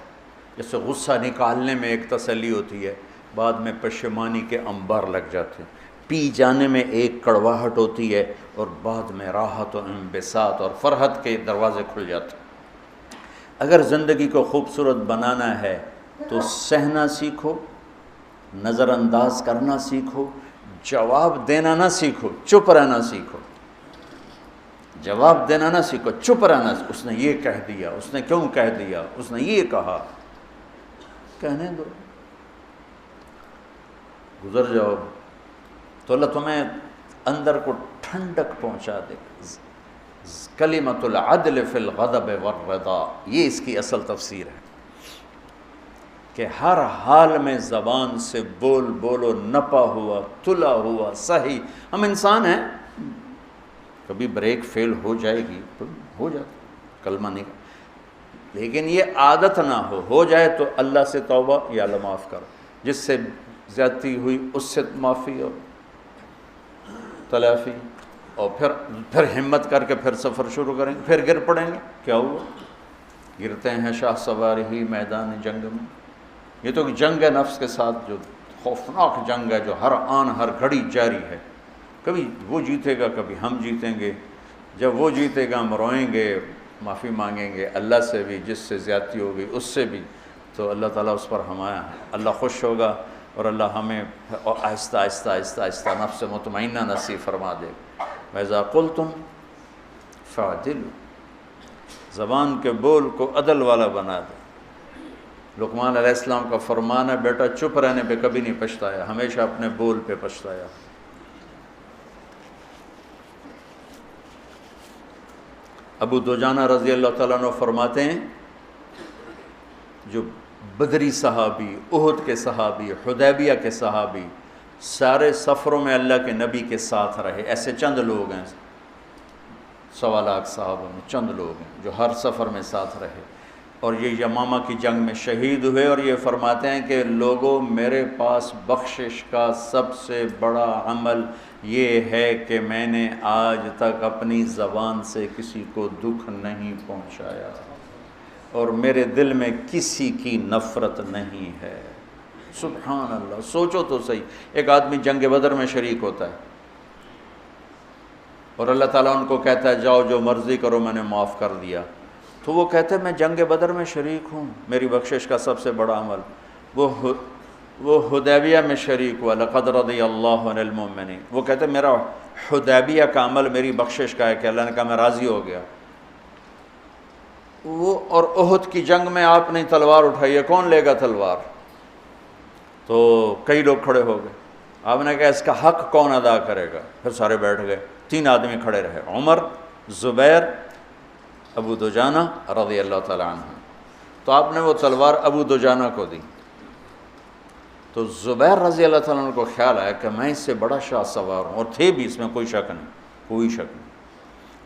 جیسے غصہ نکالنے میں ایک تسلی ہوتی ہے، بعد میں پشیمانی کے انبار لگ جاتے ہیں، پی جانے میں ایک کڑواہٹ ہوتی ہے، اور بعد میں راحت و انبساط اور فرحت کے دروازے کھل جاتے ہیں۔ اگر زندگی کو خوبصورت بنانا ہے تو سہنا سیکھو، نظر انداز کرنا سیکھو، جواب دینا نہ سیکھو، چپ رہنا سیکھو، جواب دینا نہ سیکھو، چپ رہنا، اس نے یہ کہہ دیا، اس نے کیوں کہہ دیا، اس نے یہ کہا، کہنے دو، گزر جاؤ، تو اللہ تمہیں اندر کو ٹھنڈک پہنچا دے۔ کلمۃ العدل فی الغضب والرضا، یہ اس کی اصل تفسیر ہے کہ ہر حال میں زبان سے بولو، نپا ہوا، تلا ہوا، صحیح۔ ہم انسان ہیں، کبھی بریک فیل ہو جائے گی تو ہو جاتا، کلمہ نہیں، لیکن یہ عادت نہ ہو جائے تو اللہ سے توبہ، یا اللہ معاف کر، جس سے زیادتی ہوئی اس سے معافی اور تلافی، اور پھر ہمت کر کے پھر سفر شروع کریں گے، پھر گر پڑیں گے، کیا ہوا؟ گرتے ہیں شاہ سوار ہی میدان جنگ میں۔ یہ تو جنگ ہے نفس کے ساتھ، جو خوفناک جنگ ہے، جو ہر آن ہر گھڑی جاری ہے، کبھی وہ جیتے گا، کبھی ہم جیتیں گے، جب وہ جیتے گا ہم روئیں گے، معافی مانگیں گے اللہ سے بھی، جس سے زیادتی ہوگی اس سے بھی، تو اللہ تعالیٰ اس پر ہمارا، اللہ خوش ہوگا، اور اللہ ہمیں آہستہ آہستہ آہستہ آہستہ نفس مطمئنہ نصیب فرما دے گا۔ وَإِذَا قُلْتُمْ فَاعْدِلُوا، زبان کے بول کو عدل والا بنا دے۔ لقمان علیہ السلام کا فرمان ہے، بیٹا چپ رہنے پہ کبھی نہیں پچھتایا، ہمیشہ اپنے بول پہ پچھتایا۔ ابو دجانہ رضی اللہ تعالیٰ عنہ فرماتے ہیں، جو بدری صحابی، احد کے صحابی، حدیبیہ کے صحابی، سارے سفروں میں اللہ کے نبی کے ساتھ رہے. ایسے چند لوگ ہیں، 1.25 لاکھ صحابہ میں چند لوگ ہیں جو ہر سفر میں ساتھ رہے، اور یہ یمامہ کی جنگ میں شہید ہوئے. اور یہ فرماتے ہیں کہ لوگوں، میرے پاس بخشش کا سب سے بڑا عمل یہ ہے کہ میں نے آج تک اپنی زبان سے کسی کو دکھ نہیں پہنچایا، اور میرے دل میں کسی کی نفرت نہیں ہے. سبحان اللہ. سوچو تو صحیح، ایک آدمی جنگ بدر میں شریک ہوتا ہے اور اللہ تعالیٰ ان کو کہتا ہے جاؤ جو مرضی کرو میں نے معاف کر دیا، تو وہ کہتے ہیں میں جنگ بدر میں شریک ہوں، میری بخشش کا سب سے بڑا عمل. وہ حدیبیہ میں شریک ہوا، لقد رضی اللہ عن المؤمنین، وہ کہتے ہیں میرا حدیبیہ کا عمل میری بخشش کا ہے کہ اللہ نے کہا میں راضی ہو گیا. وہ اور احد کی جنگ میں آپ نے تلوار اٹھائی ہے، کون لے گا تلوار؟ تو کئی لوگ کھڑے ہو گئے. آپ نے کہا اس کا حق کون ادا کرے گا؟ پھر سارے بیٹھ گئے. 3 آدمی کھڑے رہے، عمر، زبیر، ابو دجانہ رضی اللہ تعالیٰ عنہ. تو آپ نے وہ تلوار ابو دجانہ کو دی. تو زبیر رضی اللہ تعالیٰ عنہ کو خیال آیا کہ میں اس سے بڑا شاہ سوار ہوں، اور تھے بھی، اس میں کوئی شک نہیں.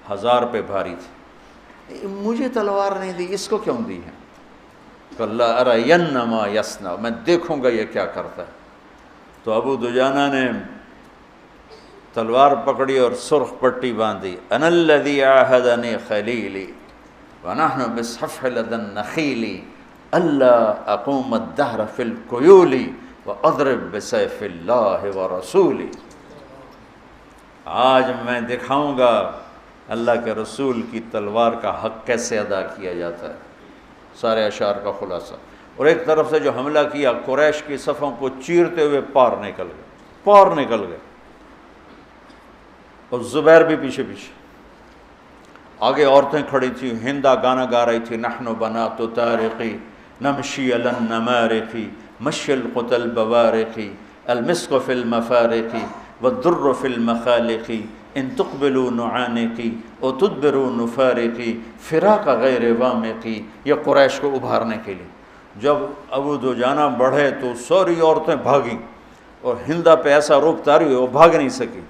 1000 پہ بھاری تھی. مجھے تلوار نہیں دی، اس کو کیوں دی ہے؟ کہ اللہ ارین ما یصنع، میں دیکھوں گا یہ کیا کرتا ہے. تو ابو دجانہ نے تلوار پکڑی اور سرخ پٹی باندھی. انا الذی عاہدنی خلیلی ونحن بالصفح لدى النخیل الا اقوم الدہر فی الکیول واضرب بسیف اللہ ورسولی. آج میں دکھاؤں گا اللہ کے رسول کی تلوار کا حق کیسے ادا کیا جاتا ہے. سارے اشعار کا خلاصہ. اور ایک طرف سے جو حملہ کیا، قریش کی صفوں کو چیرتے ہوئے پار نکل گئے، اور زبیر بھی پیچھے پیچھے. آگے عورتیں کھڑی تھیں، ہندا گانا گا رہی تھی، نحن بنات طارقی نمشی علی النمارق مشی القتل بوارق المسک فی المفارق والدر فی المخالق ان تقبلوا نعانقی او تدبروا نفارقی فراق غیر وامقی. یہ قریش کو ابھارنے کے لیے. جب ابو دجانہ بڑھے تو ساری عورتیں بھاگیں، اور ہندا پہ ایسا روب طاری ہوئی وہ بھاگ نہیں سکی.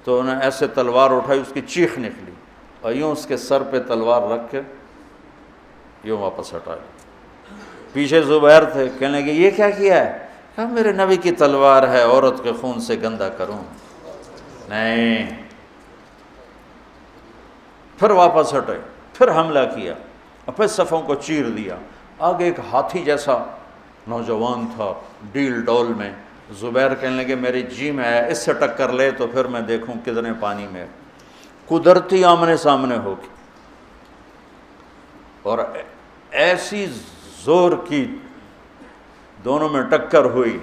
تو انہیں ایسے تلوار اٹھائی، اس کی چیخ نکلی، اور یوں اس کے سر پہ تلوار رکھ کے یوں واپس ہٹا لی. پیچھے زبیر تھے، کہنے لگے یہ کیا کیا ہے؟ کہا میرے نبی کی تلوار ہے، عورت کے خون سے گندا کروں؟ نہیں. پھر واپس ہٹے، پھر حملہ کیا، اور پھر صفوں کو چیر دیا. آگے ایک ہاتھی جیسا نوجوان تھا ڈیل ڈول میں. زبیر کہنے لگے میری جی میں آیا، اس سے ٹکر لے تو پھر میں دیکھوں کتنے پانی میں. قدرتی آمنے سامنے ہو کے، اور ایسی زور کی دونوں میں ٹکر ہوئی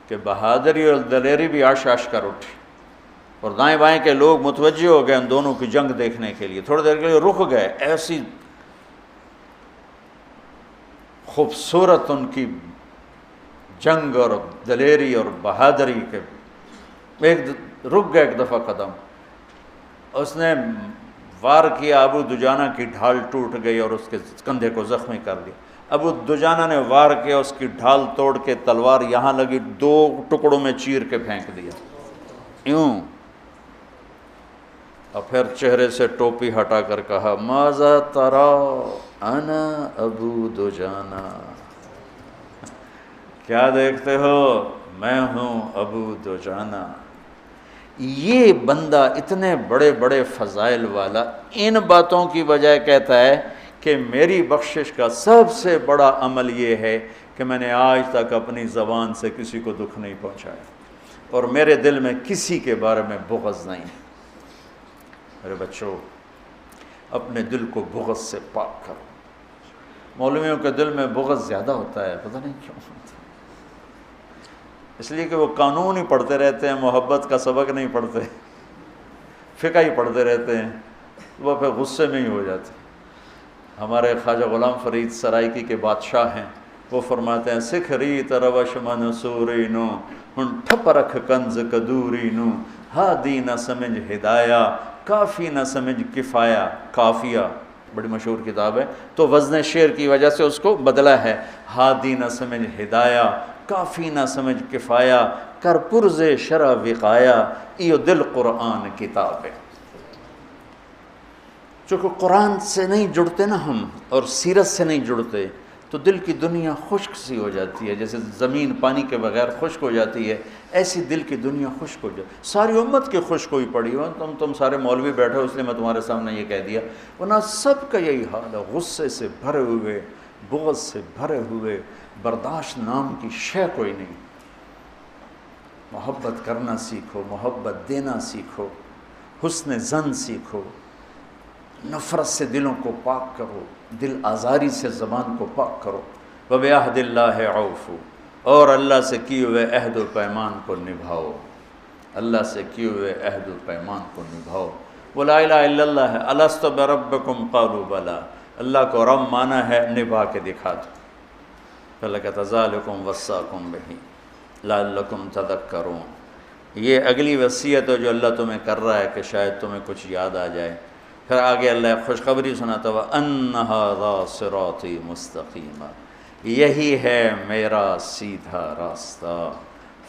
کہ بہادری اور دلیری بھی آش آش کر اٹھی. اور دائیں بائیں کے لوگ متوجہ ہو گئے ان دونوں کی جنگ دیکھنے کے لیے. تھوڑی دیر کے لیے رک گئے. ایسی خوبصورت ان کی جنگ اور دلیری اور بہادری کے رک گئے ایک دفعہ قدم. اس نے وار کیا، ابو دجانہ کی ڈھال ٹوٹ گئی اور اس کے کندھے کو زخمی کر دیا. ابو دجانہ نے وار کیا، اس کی ڈھال توڑ کے تلوار یہاں لگی، 2 ٹکڑوں میں چیر کے پھینک دیا یوں. اور پھر چہرے سے ٹوپی ہٹا کر کہا ماذا ترى انا ابو دجانہ، کیا دیکھتے ہو؟ میں ہوں ابو دجانہ. یہ بندہ اتنے بڑے بڑے فضائل والا ان باتوں کی بجائے کہتا ہے کہ میری بخشش کا سب سے بڑا عمل یہ ہے کہ میں نے آج تک اپنی زبان سے کسی کو دکھ نہیں پہنچایا، اور میرے دل میں کسی کے بارے میں بغض نہیں. میرے بچوں، اپنے دل کو بغض سے پاک کرو. مولویوں کے دل میں بغض زیادہ ہوتا ہے، پتہ نہیں کیوں ہوتا. اس لیے کہ وہ قانون ہی پڑھتے رہتے ہیں، محبت کا سبق نہیں پڑھتے، فقہ ہی پڑھتے رہتے ہیں، وہ پھر غصے میں ہی ہو جاتے. ہمارے خواجہ غلام فرید سرائکی کے بادشاہ ہیں، وہ فرماتے ہیں سکھ ریت روش منصوری نو ہن ٹھپ رکھ کنز کدوری نو ہادی نہ سمجھ ہدایہ کافی نہ سمجھ کفایہ. کافیہ بڑی مشہور کتاب ہے، تو وزن شعر کی وجہ سے اس کو بدلا ہے. ہادی نہ سمجھ ہدایہ کافی نہ سمجھ کفایہ کر پرز شرع وقایا ایو دل قرآن کتاب ہے۔ چونکہ قرآن سے نہیں جڑتے نا ہم، اور سیرت سے نہیں جڑتے، تو دل کی دنیا خشک سی ہو جاتی ہے، جیسے زمین پانی کے بغیر خشک ہو جاتی ہے، ایسی دل کی دنیا خشک ہو جاتی ہے۔ ساری امت کی خشک ہوئی پڑی ہو، تم سارے مولوی بیٹھے ہو اس لیے میں تمہارے سامنے یہ کہہ دیا، ورنہ سب کا یہی حال ہے، غصے سے بھرے ہوئے، بغض سے بھرے ہوئے، برداشت نام کی شے کوئی نہیں۔ محبت کرنا سیکھو، محبت دینا سیکھو، حسن ظن سیکھو، نفرت سے دلوں کو پاک کرو، دل آزاری سے زبان کو پاک کرو۔ وَبِعَهْدِ اللَّهِ عَوْفُوا، اور اللہ سے کیے ہوئے عہد و پیمان کو نبھاؤ، اللہ سے کیے ہوئے عہد و پیمان کو نبھاؤ۔ وہ لا الہ الا اللہ ہے، الست بربکم قالوا بلی، اللہ کو رب مانا ہے، نبھا کے دکھا دو۔ اللہ کہتا ذالکم وصاکم بہ لعلکم تذکرون، یہ اگلی وصیت ہے جو اللہ تمہیں کر رہا ہے کہ شاید تمہیں کچھ یاد آ جائے۔ پھر آگے اللہ خوشخبری سناتا ہوا أَنَّ هَذَا صِرَاطِي مُسْتَقِيمًا، یہی ہے میرا سیدھا راستہ،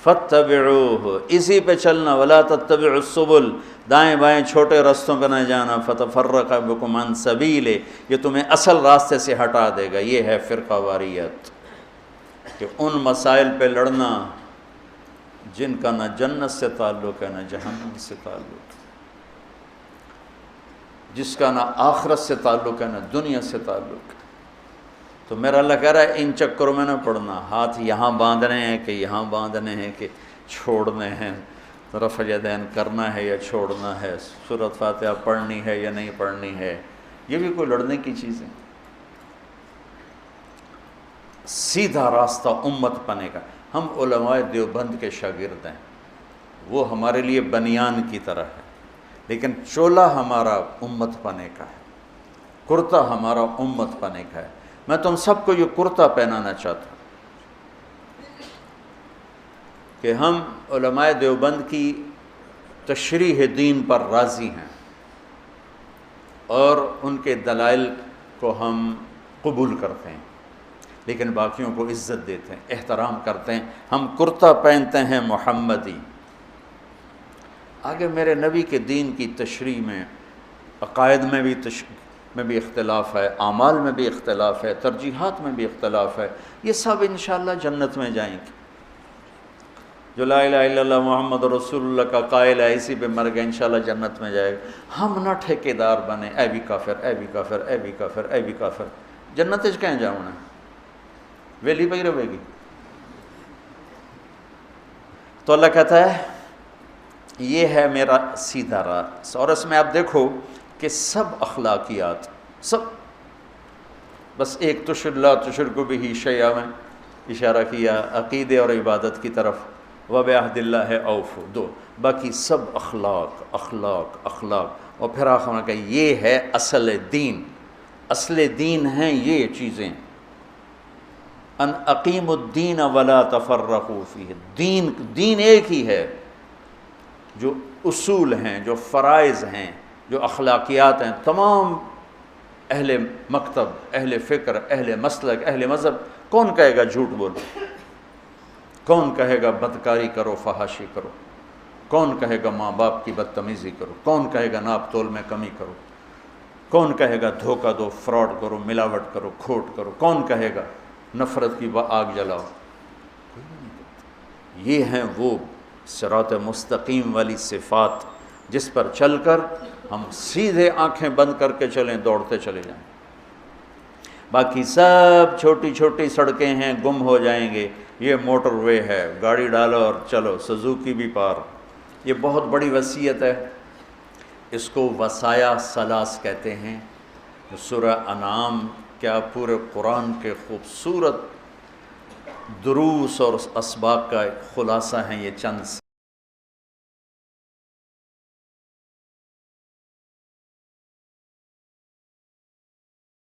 فَاتَّبِعُوهُ، اسی پہ چلنا، وَلَا تَتَّبِعُوا السُّبُلَ، دائیں بائیں چھوٹے رستوں پہ نہ جانا، فَتَفَرَّقَ بِكُمْ عَنْ سَبِيلِهِ، یہ تمہیں اصل راستے سے ہٹا دے گا۔ یہ ہے فرقہ واریت، کہ ان مسائل پہ لڑنا جن کا نہ جنت سے تعلق ہے نہ جہنم سے تعلق ہے، جس کا نہ آخرت سے تعلق ہے نہ دنیا سے تعلق ہے۔ تو میرا اللہ کہہ رہا ہے ان چکروں میں نہ پڑنا، ہاتھ یہاں باندھنے ہیں کہ یہاں باندھنے ہیں کہ چھوڑنے ہیں، رفع یدین کرنا ہے یا چھوڑنا ہے، سورۃ فاتحہ پڑھنی ہے یا نہیں پڑھنی ہے، یہ بھی کوئی لڑنے کی چیز ہے؟ سیدھا راستہ امت پنے کا۔ ہم علماء دیوبند کے شاگرد ہیں، وہ ہمارے لیے بنیان کی طرح ہے، لیکن چولا ہمارا امت پنے کا ہے، کرتا ہمارا امت پنے کا ہے۔ میں تم سب کو یہ کرتا پہنانا چاہتا ہوں کہ ہم علماء دیوبند کی تشریح دین پر راضی ہیں اور ان کے دلائل کو ہم قبول کرتے ہیں، لیکن باقیوں کو عزت دیتے ہیں، احترام کرتے ہیں۔ ہم کرتا پہنتے ہیں محمدی۔ آگے میرے نبی کے دین کی تشریح میں عقائد میں بھی اختلاف ہے، اعمال میں بھی اختلاف ہے، ترجیحات میں بھی اختلاف ہے، یہ سب انشاءاللہ جنت میں جائیں گے۔ جو لا الہ الا اللہ محمد رسول اللہ کا قائل ہے، اسی پہ مر گئے، انشاءاللہ جنت میں جائے گا۔ ہم نہ ٹھیکیدار بنے، اے بھی کافر، اے بھی کافر، اے بھی کافر، اے بھی کافر، جنت اچ کہیں جاؤنا ویلی پہ ہی رہے گی۔ تو اللہ کہتا ہے یہ ہے میرا سیدھا راستہ، اور اس میں آپ دیکھو کہ سب اخلاقیات، سب بس ایک لا تشرکوا بہ شیئا میں اشارہ کیا عقیدے اور عبادت کی طرف، وَبِعَهْدِ اللَّهِ أَوْفُوا، دو، باقی سب اخلاق اخلاق اخلاق، اور پھر آخر میں کہ یہ ہے اصل دین، اصل دین ہیں یہ چیزیں، ان اقیموا الدین ولا تفرقوا فیہ، دین ایک ہی ہے، جو اصول ہیں، جو فرائض ہیں، جو اخلاقیات ہیں، تمام اہل مکتب، اہل فکر، اہل مسلک، اہل مذہب، کون کہے گا جھوٹ بولو، کون کہے گا بدکاری کرو، فحاشی کرو، کون کہے گا ماں باپ کی بدتمیزی کرو، کون کہے گا ناپ تول میں کمی کرو، کون کہے گا دھوکہ دو، فراڈ کرو، ملاوٹ کرو، کھوٹ کرو، کون کہے گا نفرت کی آگ جلاؤ؟ یہ ہیں وہ صراط مستقیم والی صفات جس پر چل کر ہم سیدھے آنکھیں بند کر کے چلیں، دوڑتے چلے جائیں۔ باقی سب چھوٹی چھوٹی سڑکیں ہیں، گم ہو جائیں گے، یہ موٹر وے ہے، گاڑی ڈالو اور چلو، سزوکی بھی پار۔ یہ بہت بڑی وصیت ہے، اس کو وصایا ثلاث کہتے ہیں۔ سورہ انعام کیا پورے قرآن کے خوبصورت دروس اور اسباق کا خلاصہ ہیں یہ چند